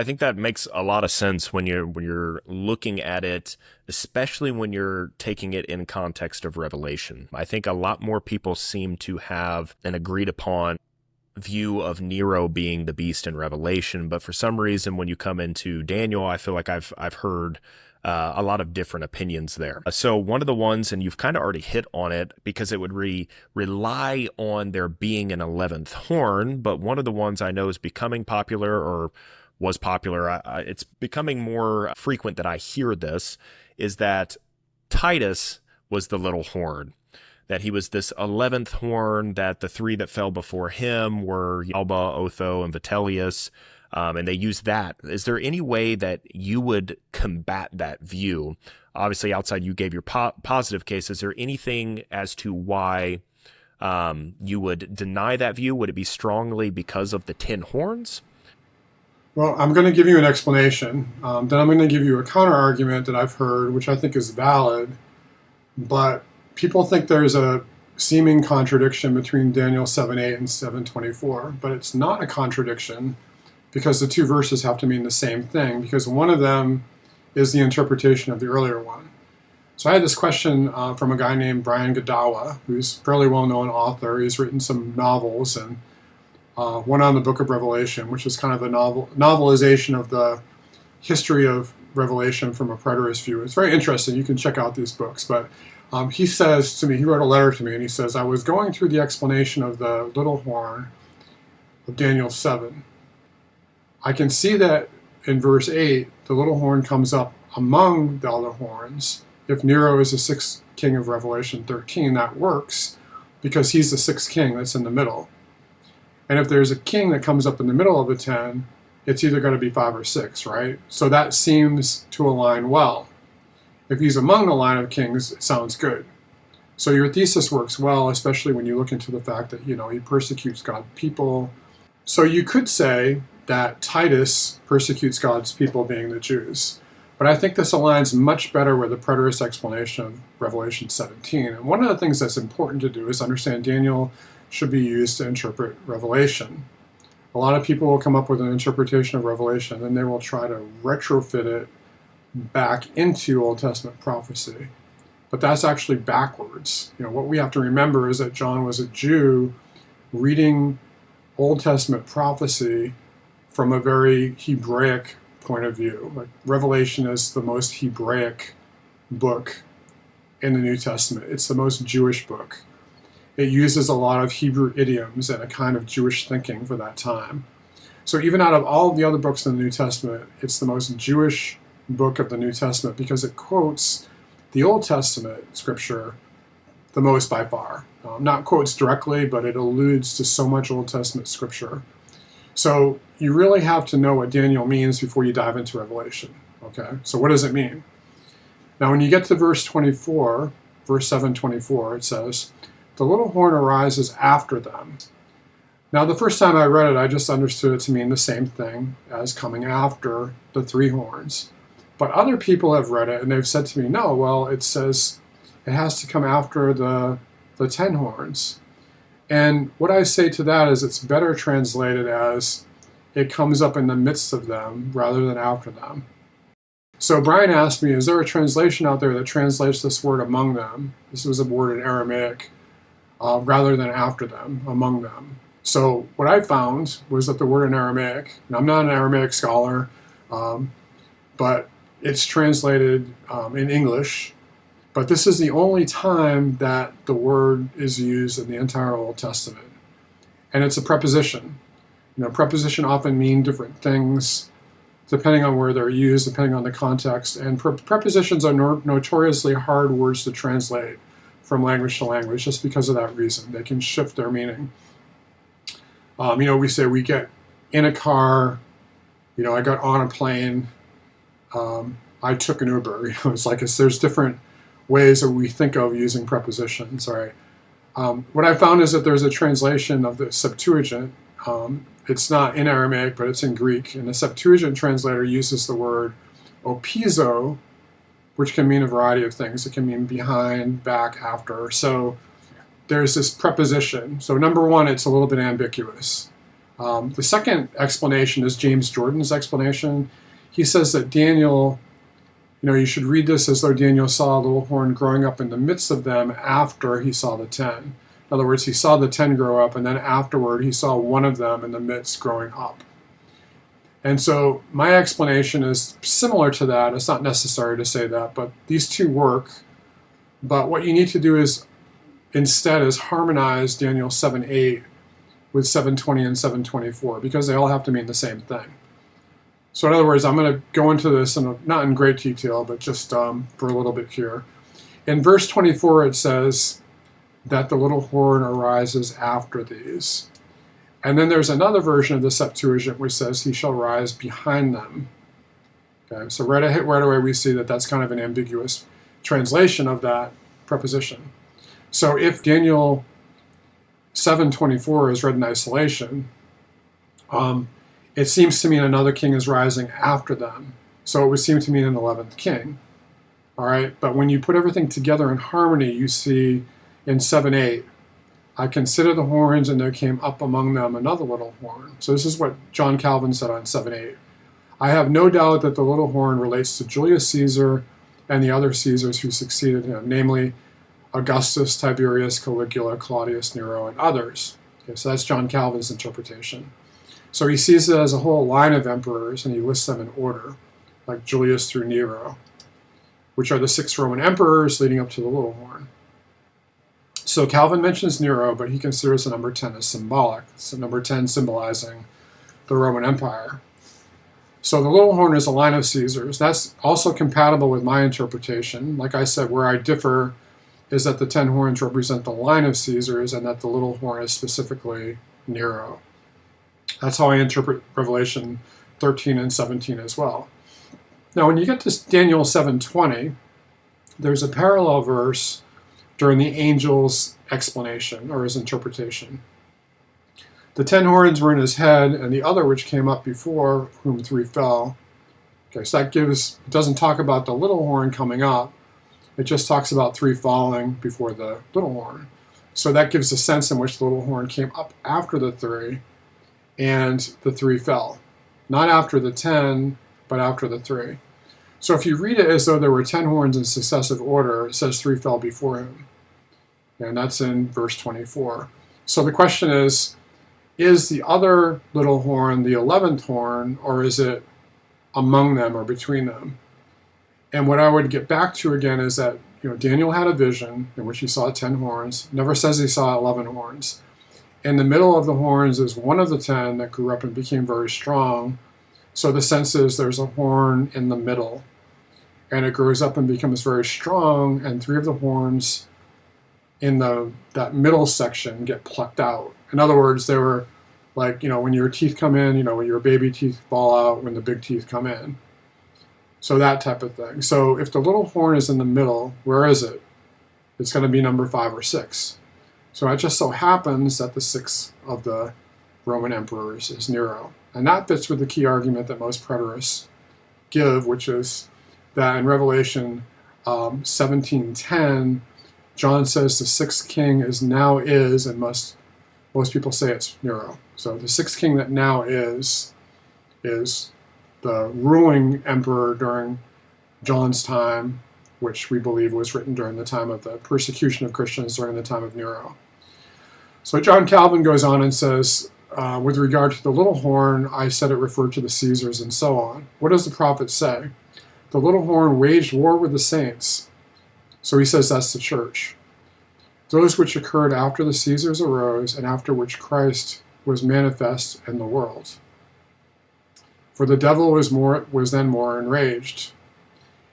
I think that makes a lot of sense when you're looking at it, especially when you're taking it in context of Revelation. I think a lot more people seem to have an agreed upon view of Nero being the beast in Revelation, but for some reason, when you come into Daniel, I feel like I've heard a lot of different opinions there. So one of the ones, and you've kind of already hit on it, because it would rely on there being an 11th horn. But one of the ones I know is becoming popular, or was popular. It's becoming more frequent that I hear this, is that Titus was the little horn, that he was this 11th horn, that the three that fell before him were Alba, Otho, and Vitellius. And they use that. Is there any way that you would combat that view? Obviously, outside you gave your positive case. Is there anything as to why you would deny that view? Would it be strongly because of the 10 horns? Well, I'm going to give you an explanation. Then I'm going to give you a counter argument that I've heard, which I think is valid. But people think there's a seeming contradiction between Daniel 7:8 and 7:24, but it's not a contradiction because the two verses have to mean the same thing, because one of them is the interpretation of the earlier one. So I had this question from a guy named Brian Godawa, who's a fairly well-known author. He's written some novels, and one on the Book of Revelation, which is kind of a novelization of the history of Revelation from a preterist view. It's very interesting. You can check out these books. But he says to me, he wrote a letter to me, and he says, I was going through the explanation of the little horn of Daniel 7. I can see that in verse 8, the little horn comes up among the other horns. If Nero is the sixth king of Revelation 13, that works because he's the sixth king that's in the middle. And if there's a king that comes up in the middle of the 10, it's either going to be 5 or 6, right? So that seems to align well. If he's among the line of kings, it sounds good. So your thesis works well, especially when you look into the fact that, he persecutes God's people. So you could say that Titus persecutes God's people, being the Jews. But I think this aligns much better with the preterist explanation of Revelation 17. And one of the things that's important to do is understand Daniel should be used to interpret Revelation. A lot of people will come up with an interpretation of Revelation, and they will try to retrofit it back into Old Testament prophecy. But that's actually backwards. What we have to remember is that John was a Jew reading Old Testament prophecy from a very Hebraic point of view. Like, Revelation is the most Hebraic book in the New Testament. It's the most Jewish book. It uses a lot of Hebrew idioms and a kind of Jewish thinking for that time. So even out of all the other books in the New Testament, it's the most Jewish book of the New Testament because it quotes the Old Testament scripture the most by far. Not quotes directly, but it alludes to so much Old Testament scripture. So you really have to know what Daniel means before you dive into Revelation. Okay, so what does it mean? Now when you get to verse 24, verse 7:24, it says, the little horn arises after them. Now the first time I read it, I just understood it to mean the same thing as coming after the three horns. But other people have read it and they've said to me, no, well, it says it has to come after the 10 horns. And what I say to that is it's better translated as it comes up in the midst of them rather than after them. So Brian asked me, is there a translation out there that translates this word among them? This was a word in Aramaic, rather than after them, among them. So what I found was that the word in Aramaic, and I'm not an Aramaic scholar, but it's translated in English, but this is the only time that the word is used in the entire Old Testament. And it's a preposition. Preposition often mean different things depending on where they're used, depending on the context. And prepositions are notoriously hard words to translate from language to language just because of that reason. They can shift their meaning. We say we get in a car, I got on a plane, I took an Uber. It's like there's different ways that we think of using prepositions, right? What I found is that there's a translation of the Septuagint. It's not in Aramaic, but it's in Greek. And the Septuagint translator uses the word opizo, which can mean a variety of things. It can mean behind, back, after. So there's this preposition. So number one, it's a little bit ambiguous. The second explanation is James Jordan's explanation. He says that Daniel, you should read this as though Daniel saw a little horn growing up in the midst of them after he saw the 10. In other words, he saw the 10 grow up, and then afterward he saw one of them in the midst growing up. And so my explanation is similar to that. It's not necessary to say that, but these two work. But what you need to do is instead is harmonize Daniel 7:8 with 7:20 and 7:24, because they all have to mean the same thing. So in other words, I'm going to go into this, not in great detail, but just for a little bit here. In verse 24, it says that the little horn arises after these. And then there's another version of the Septuagint which says he shall rise behind them. Okay, so right away we see that that's kind of an ambiguous translation of that preposition. So if Daniel 7:24 is read in isolation, it seems to mean another king is rising after them. So it would seem to mean an 11th king. All right, but when you put everything together in harmony, you see in 7:8, I consider the horns, and there came up among them another little horn. So this is what John Calvin said on 7:8. I have no doubt that the little horn relates to Julius Caesar and the other Caesars who succeeded him, namely Augustus, Tiberius, Caligula, Claudius, Nero, and others. Okay, so that's John Calvin's interpretation. So he sees it as a whole line of emperors, and he lists them in order, like Julius through Nero, which are the 6 Roman emperors leading up to the little horn. So Calvin mentions Nero, but he considers the number 10 as symbolic. So number 10 symbolizing the Roman Empire. So the little horn is a line of Caesars. That's also compatible with my interpretation. Like I said, where I differ is that the 10 horns represent the line of Caesars and that the little horn is specifically Nero. That's how I interpret Revelation 13 and 17 as well. Now, when you get to Daniel 7:20, there's a parallel verse during the angel's explanation or his interpretation. The 10 horns were in his head, and the other which came up before whom 3 fell. Okay, so it doesn't talk about the little horn coming up. It just talks about 3 falling before the little horn. So that gives a sense in which the little horn came up after the 3, and the 3 fell. Not after the 10, but after the 3. So if you read it as though there were 10 horns in successive order, it says 3 fell before him. And that's in verse 24. So the question is the other little horn the 11th horn, or is it among them or between them? And what I would get back to again is that Daniel had a vision in which he saw 10 horns. Never says he saw 11 horns. In the middle of the horns is one of the 10 that grew up and became very strong. So the sense is there's a horn in the middle, and it grows up and becomes very strong, and 3 of the horns in that middle section get plucked out. In other words, they were like, when your teeth come in, when your baby teeth fall out, when the big teeth come in. So that type of thing. So if the little horn is in the middle, where is it? It's going to be number 5 or 6. So it just so happens that the 6th of the Roman emperors is Nero. And that fits with the key argument that most preterists give, which is that in Revelation 17:10, John says the 6th king and most people say it's Nero. So the 6th king that now is the ruling emperor during John's time, which we believe was written during the time of the persecution of Christians during the time of Nero. So John Calvin goes on and says, with regard to the little horn, I said it referred to the Caesars and so on. What does the prophet say? The little horn waged war with the saints. So he says that's the church. Those which occurred after the Caesars arose and after which Christ was manifest in the world. For the devil was then more enraged,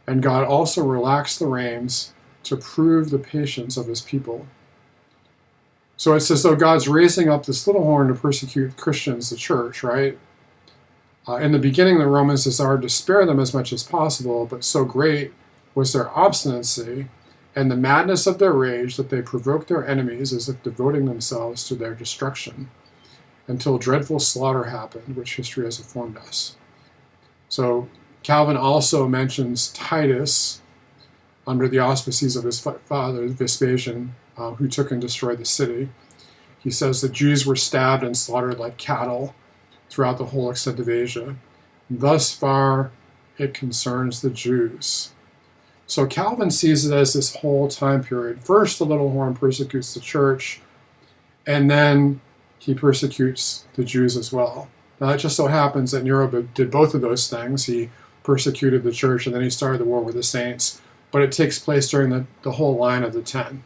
and God also relaxed the reins to prove the patience of his people. So it's as though God's raising up this little horn to persecute Christians, the church, right? In the beginning, the Romans desired to spare them as much as possible, but so great was their obstinacy and the madness of their rage that they provoked their enemies as if devoting themselves to their destruction, until dreadful slaughter happened, which history has informed us. So Calvin also mentions Titus, under the auspices of his father, Vespasian, who took and destroyed the city. He says the Jews were stabbed and slaughtered like cattle. throughout the whole extent of Asia. Thus far, it concerns the Jews. So Calvin sees it as this whole time period. First, the little horn persecutes the church, and then he persecutes the Jews as well. Now, it just so happens that Nero did both of those things. He persecuted the church, and then he started the war with the saints. But it takes place during the whole line of the 10.